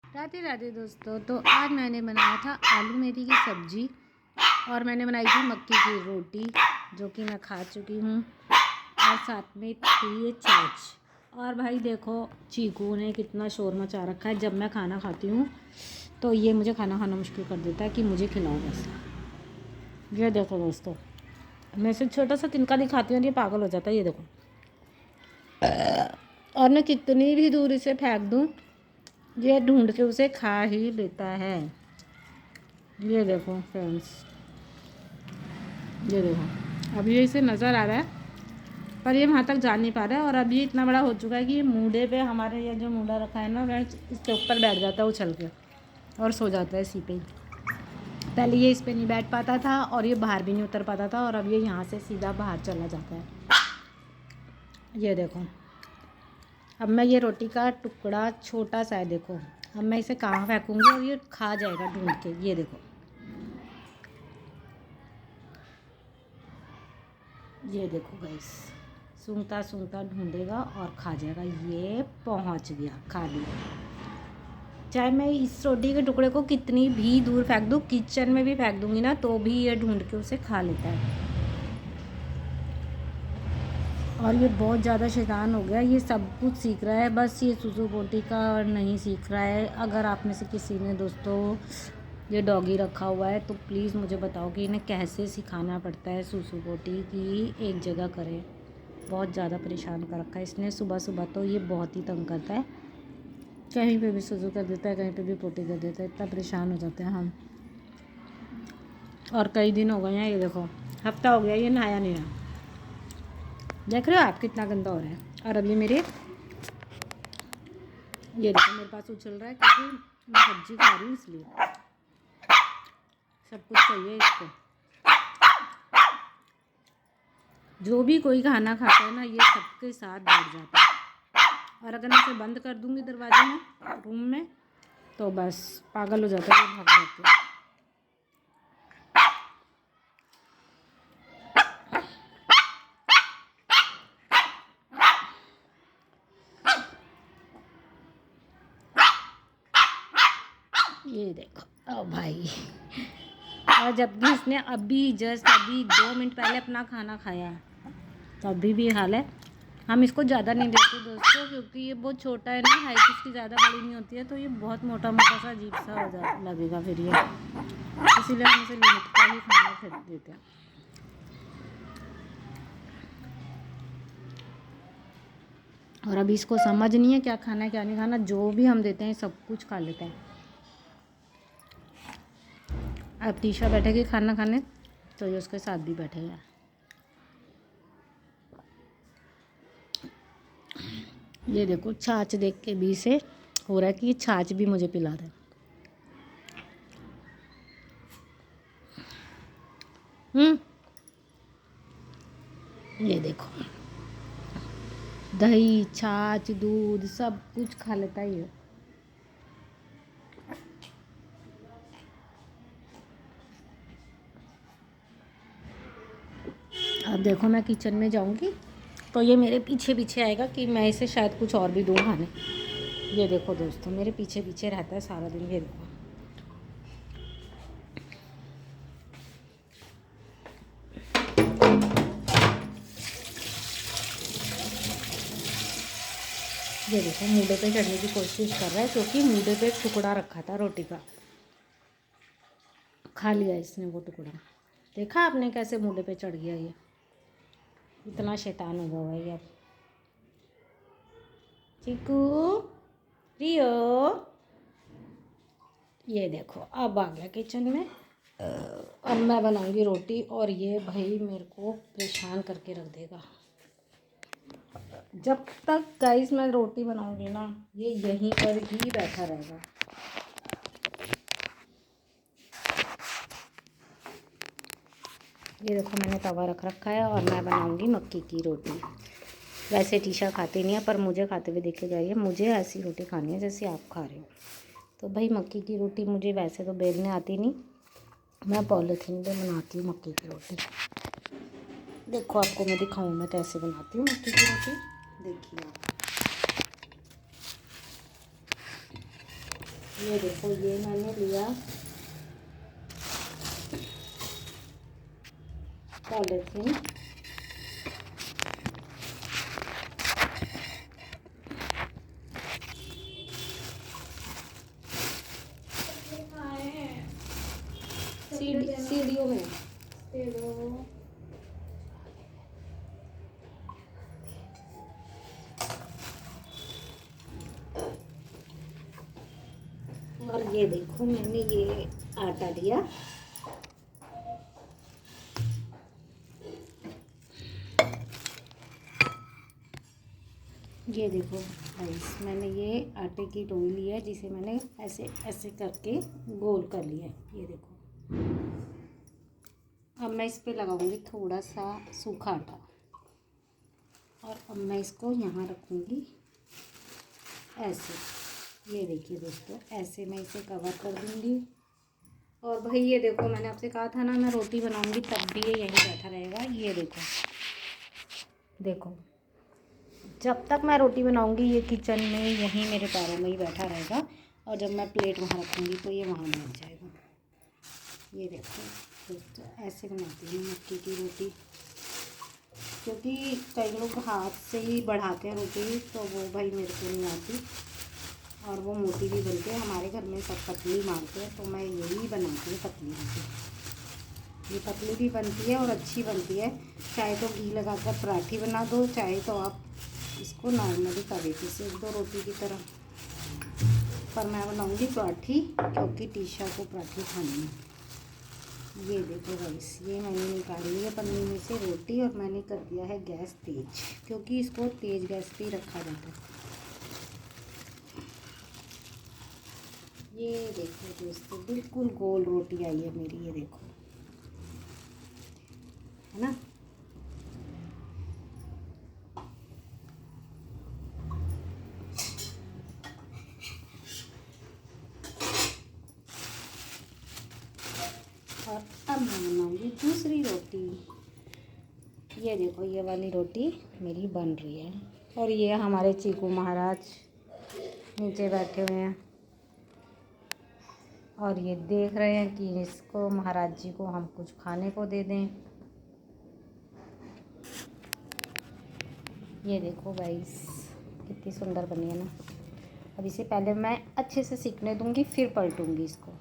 राधे राधे दोस्तों। तो आज मैंने बनाया था आलू मेथी की सब्ज़ी और मैंने बनाई थी मक्की की रोटी जो कि मैं खा चुकी हूँ, और साथ में थी ये छाछ। और भाई देखो चीकू ने कितना शोर मचा रखा है। जब मैं खाना खाती हूँ तो ये मुझे खाना खाना मुश्किल कर देता है कि मुझे खिलाओ बस। ये देखो दोस्तों, मैं इसे छोटा सा तिनका दिखाती हूँ और ये पागल हो जाता है। ये देखो, और मैं कितनी भी दूर इसे फेंक दूँ ये ढूंढ के उसे खा ही लेता है। ये देखो फ्रेंड्स, ये देखो, अब ये इसे नज़र आ रहा है पर ये वहाँ तक जा नहीं पा रहा है। और अब ये इतना बड़ा हो चुका है कि ये मूडे पे, हमारे ये जो मूडा रखा है ना फ्रेंड्स, इसके ऊपर बैठ जाता है उछल के और सो जाता है इसी पे ही। पहले ये इस पे नहीं बैठ पाता था और ये बाहर भी नहीं उतर पाता था, और अब ये यहाँ से सीधा बाहर चला जाता है। ये देखो, अब मैं ये रोटी का टुकड़ा छोटा सा है, देखो अब मैं इसे कहाँ फेंकूँगी और ये खा जाएगा ढूंढ के। ये देखो, ये देखो गाइस, सूंघता सूंघता ढूंढेगा और खा जाएगा। ये पहुंच गया, खा लिया। चाहे मैं इस रोटी के टुकड़े को कितनी भी दूर फेंक दूँ, किचन में भी फेंक दूँगी ना, तो भी ये ढूंढ के उसे खा लेता है। और ये बहुत ज़्यादा शैतान हो गया, ये सब कुछ सीख रहा है, बस ये सुसु पोटी का और नहीं सीख रहा है। अगर आप में से किसी ने दोस्तों ये डॉगी रखा हुआ है तो प्लीज़ मुझे बताओ कि इन्हें कैसे सिखाना पड़ता है सुसु पोटी की एक जगह करे। बहुत ज़्यादा परेशान कर रखा है इसने। सुबह सुबह तो ये बहुत ही तंग करता है, कहीं पे भी सुसु कर देता है, कहीं पे भी पोटी कर देता है। इतना परेशान हो जाते हैं हम। और कई दिन हो गए हैं, ये देखो हफ्ता हो गया ये नहाया नहीं है। देख रहे हो आप कितना गंदा हो रहा है। और अब ये देखो मेरे पास उछल रहा है क्योंकि मैं सब्जी खा रही हूँ, इसलिए सब कुछ चाहिए इसको। जो भी कोई खाना खाता है ना, ये सबके साथ बैठ जाता है। और अगर मैं इसे बंद कर दूँगी दरवाजे में, रूम में, तो बस पागल हो जाता है, ये भाग जाते हैं। ये देखो ओ भाई, और जबकि इसने अभी जस्ट अभी 2 मिनट पहले अपना खाना खाया है, तो अभी भी हाल है। हम इसको ज़्यादा नहीं देते दोस्तों क्योंकि ये बहुत छोटा है ना, हाइट इसकी ज़्यादा बड़ी नहीं होती है, तो ये बहुत मोटा मोटा सा अजीब सा हो जा लगेगा फिर ये, इसीलिए हम इसे लिमिट का ही खाना फेंक देते हैं। और अभी इसको समझ नहीं है क्या खाना है क्या नहीं खाना, जो भी हम देते हैं सब कुछ खा लेता है। अब तीशा बैठेगी खाना खाने तो ये उसके साथ भी बैठेगा। ये देखो, छाछ देख के भी से हो रहा है कि ये छाछ भी मुझे पिला दे। ये देखो, दही छाछ दूध सब कुछ खा लेता है ये। अब देखो मैं किचन में जाऊंगी तो ये मेरे पीछे पीछे आएगा कि मैं इसे शायद कुछ और भी दूँ खाने। ये देखो दोस्तों, मेरे पीछे पीछे रहता है सारा दिन। ये देखो, ये देखो मूडे पे चढ़ने की कोशिश कर रहा है क्योंकि मूडे पे एक टुकड़ा रखा था रोटी का, खा लिया इसने वो टुकड़ा। देखा आपने कैसे मूडे पे चढ़ गया ये, इतना शैतान हो गया है ये। अब चीकू, रियो, ये देखो अब आ गया किचन में। अब मैं बनाऊंगी रोटी और ये भाई मेरे को परेशान करके रख देगा। जब तक गाइस मैं रोटी बनाऊंगी ना, ये यहीं पर ही बैठा रहेगा। ये देखो मैंने तवा रख रखा है और मैं बनाऊंगी मक्की की रोटी। वैसे टीशा खाती नहीं है पर मुझे खाते हुए देखे जाइए, मुझे ऐसी रोटी खानी है जैसे आप खा रहे हो। तो भाई मक्की की रोटी मुझे वैसे तो बेलने आती नहीं, मैं पॉलीथीन पे बनाती हूँ मक्की की रोटी। देखो आपको मैं दिखाऊँ मैं कैसे बनाती हूँ मक्की की रोटी, देखिए आप। ये देखो, ये मैंने लिया पॉलीथीन। सीढ़ियों में और ये देखो, मैंने ये आटा लिया। ये देखो गाइस, मैंने ये आटे की लोई ली है, जिसे मैंने ऐसे ऐसे करके गोल कर लिया है। ये देखो, अब मैं इस पे लगाऊंगी थोड़ा सा सूखा आटा, और अब मैं इसको यहाँ रखूँगी ऐसे। ये देखिए दोस्तों, ऐसे मैं इसे कवर कर दूँगी। और भाई ये देखो, मैंने आपसे कहा था ना मैं रोटी बनाऊँगी तब भी ये यहीं बैठा रहेगा। ये देखो देखो, जब तक मैं रोटी बनाऊँगी ये किचन में यहीं मेरे पैरों में ही बैठा रहेगा, और जब मैं प्लेट वहाँ रखूँगी तो ये वहाँ बैठ जाएगा। ये देखो दोस्तों, ऐसे बनाती हूँ मक्की की रोटी, क्योंकि कई लोग हाथ से ही बढ़ाते हैं रोटी, तो वो भाई मेरे को नहीं आती, और वो मोटी भी बनती है। हमारे घर में सब पतली मांगते हैं, तो मैं यही बनाती हूँ पतली रोटी। ये पतली भी बनती है और अच्छी बनती है। चाहे तो घी लगाकर पराठी बना दो, चाहे तो आप इसको नॉर्मली तवे पे सेक दो रोटी की तरह। पर मैं बनाऊंगी पराठी, क्योंकि टीशा को पराठी खानी है। ये देखो गाइस, ये मैंने निकाली है पन्नी में से रोटी, और मैंने कर दिया है गैस तेज, क्योंकि इसको तेज गैस पे ही रखा जाता है। ये देखो दोस्तों, बिल्कुल गोल रोटी आई है मेरी। ये देखो, है ना। और अब मैं बनाऊंगी दूसरी रोटी। ये देखो, ये वाली रोटी मेरी बन रही है, और ये हमारे चीकू महाराज नीचे बैठे हुए हैं, और ये देख रहे हैं कि इसको महाराज जी को हम कुछ खाने को दे दें। ये देखो गाइस, कितनी सुंदर बनी है ना। अब इसे पहले मैं अच्छे से सीखने दूंगी, फिर पलटूंगी इसको।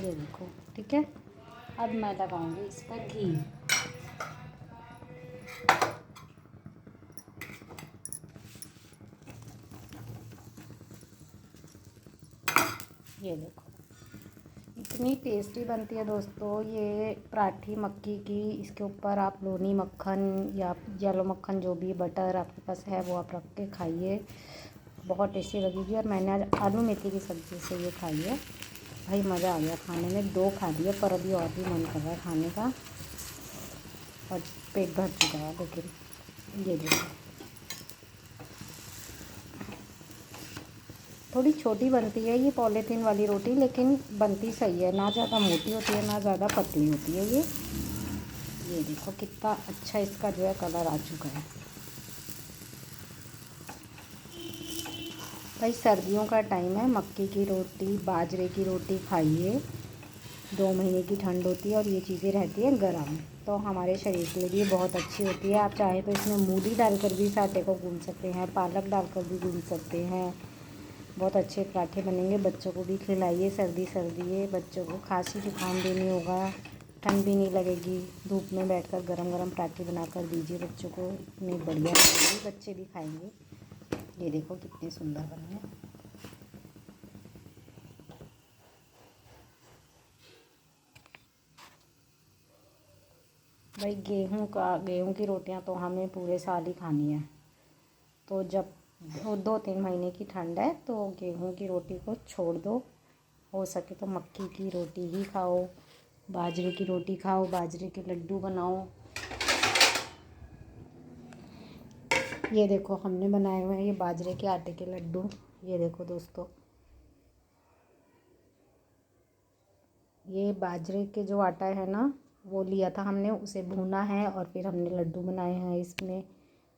ये देखो, ठीक है। अब मैं लगाऊंगी इस पर घी। ये देखो, इतनी टेस्टी बनती है दोस्तों ये पराठी मक्की की। इसके ऊपर आप लोनी मक्खन या येलो मक्खन, जो भी बटर आपके पास है वो आप रख के खाइए, बहुत टेस्टी लगेगी। और मैंने आज आलू मेथी की सब्ज़ी से ये खाई है, भाई मज़ा आ गया खाने में। 2 खा लिए, पर अभी और भी मन कर रहा है खाने का, और पेट भर चुका है। लेकिन ये देखो, थोड़ी छोटी बनती है ये पॉलीथीन वाली रोटी, लेकिन बनती सही है। ना ज़्यादा मोटी होती है, ना ज़्यादा पतली होती है ये देखो कितना अच्छा इसका जो है कलर आ चुका है। भाई सर्दियों का टाइम है, मक्की की रोटी, बाजरे की रोटी खाइए। 2 महीने की ठंड होती है, और ये चीज़ें रहती हैं गर्म, तो हमारे शरीर के लिए भी बहुत अच्छी होती है। आप चाहे तो इसमें मूली डालकर भी इस आटे को गूंद सकते हैं, पालक डालकर भी गूंद सकते हैं। बहुत अच्छे पराठे बनेंगे। बच्चों को भी खिलाइए, सर्दी सर्दी है, बच्चों को खांसी जुकाम भी नहीं होगा, ठंड भी नहीं लगेगी। धूप में बैठकर गरम गरम पराठे बनाकर दीजिए बच्चों को, इतनी बढ़िया लगेगी, बच्चे भी खाएंगे। ये देखो कितने सुंदर बने हैं। भाई गेहूं की रोटियां तो हमें पूरे साल ही खानी है। तो जब 2-3 महीने की ठंड है तो गेहूं की रोटी को छोड़ दो, हो सके तो मक्की की रोटी ही खाओ, बाजरे की रोटी खाओ, बाजरे के लड्डू बनाओ। ये देखो हमने बनाए हुए हैं ये बाजरे के आटे के लड्डू। ये देखो दोस्तों, ये बाजरे के जो आटा है ना, वो लिया था हमने, उसे भूना है और फिर हमने लड्डू बनाए हैं। इसमें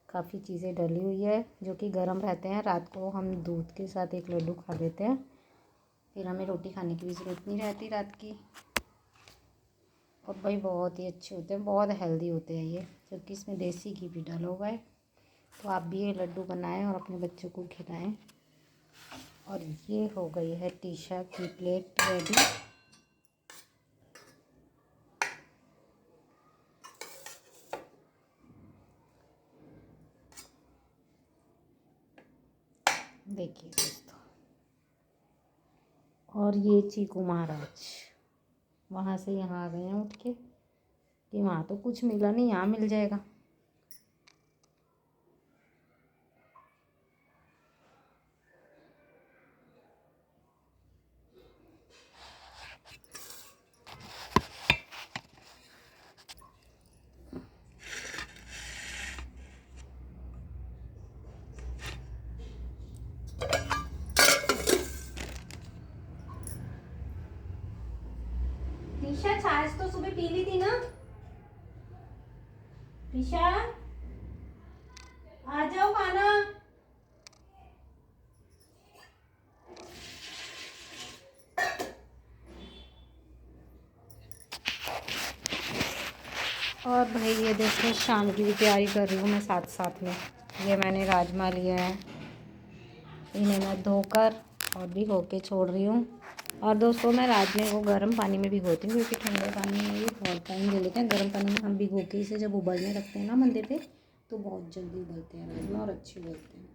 काफ़ी चीज़ें डली हुई है जो कि गर्म रहते हैं। रात को हम दूध के साथ एक लड्डू खा लेते हैं, फिर हमें रोटी खाने की भी ज़रूरत नहीं रहती रात की। और भाई बहुत ही अच्छे होते हैं, बहुत हेल्दी होते हैं ये, क्योंकि इसमें देसी घी भी डाला हुआ है। तो आप भी ये लड्डू बनाएं और अपने बच्चों को खिलाएं। और ये हो गई है टीशा की प्लेट रेडी। देखिए दोस्तों, और ये चीकू महाराज वहाँ से यहाँ आ गए हैं उठ के कि वहाँ तो कुछ मिला नहीं, यहाँ मिल जाएगा। ईशा छाछ तो सुबह पी ली थी ना। ईशा आ जाओ खाना। और भाई ये देखो शाम की भी तैयारी कर रही हूँ मैं साथ साथ में। ये मैंने राजमा लिए हैं, इन्हें मैं धोकर और भिगो के छोड़ रही हूँ। और दोस्तों मैं राजमे को गर्म पानी में भिगोती हूँ, क्योंकि ठंडे पानी में ये बहुत टाइम ले लेते हैं। गर्म पानी में हम भिगो के इसे जब उबलने रखते हैं ना मंदे पे, तो बहुत जल्दी उबलते हैं राजमा और अच्छे उबलते हैं।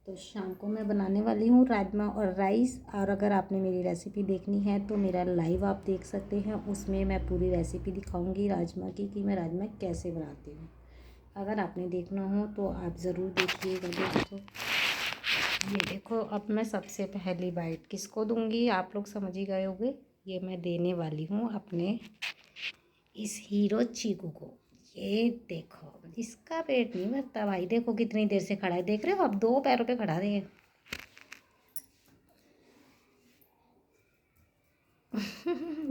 तो शाम को मैं बनाने वाली हूँ राजमा और राइस। और अगर आपने मेरी रेसिपी देखनी है तो मेरा लाइव आप देख सकते हैं, उसमें मैं पूरी रेसिपी दिखाऊंगी राजमा की कि मैं राजमा कैसे बनाती हूँ। अगर आपने देखना हो तो आप ज़रूर देखिएगा दोस्तों। ये देखो, अब मैं सबसे पहली बाइट किसको दूंगी आप लोग समझ ही गए होंगे। ये मैं देने वाली हूँ अपने इस हीरो चीकू को। ये देखो, इसका पेट नहीं भरता भाई, देखो कितनी देर से खड़ा है, देख रहे हो अब 2 पैरों पे खड़ा रहे हैं।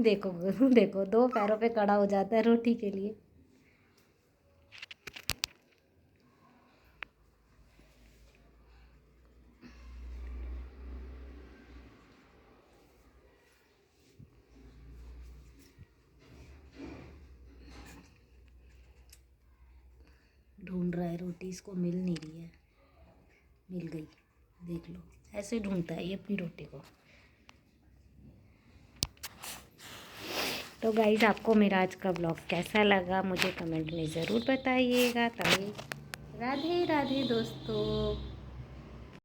देखो देखो 2 पैरों पे खड़ा हो जाता है रोटी के लिए। ढूंढ रहा है रोटी, इसको मिल नहीं रही है। मिल गई, देख लो ऐसे ढूंढता है ये अपनी रोटी को। तो गाइज़ आपको मेरा आज का ब्लॉग कैसा लगा मुझे कमेंट में ज़रूर बताइएगा। तभी राधे राधे दोस्तों।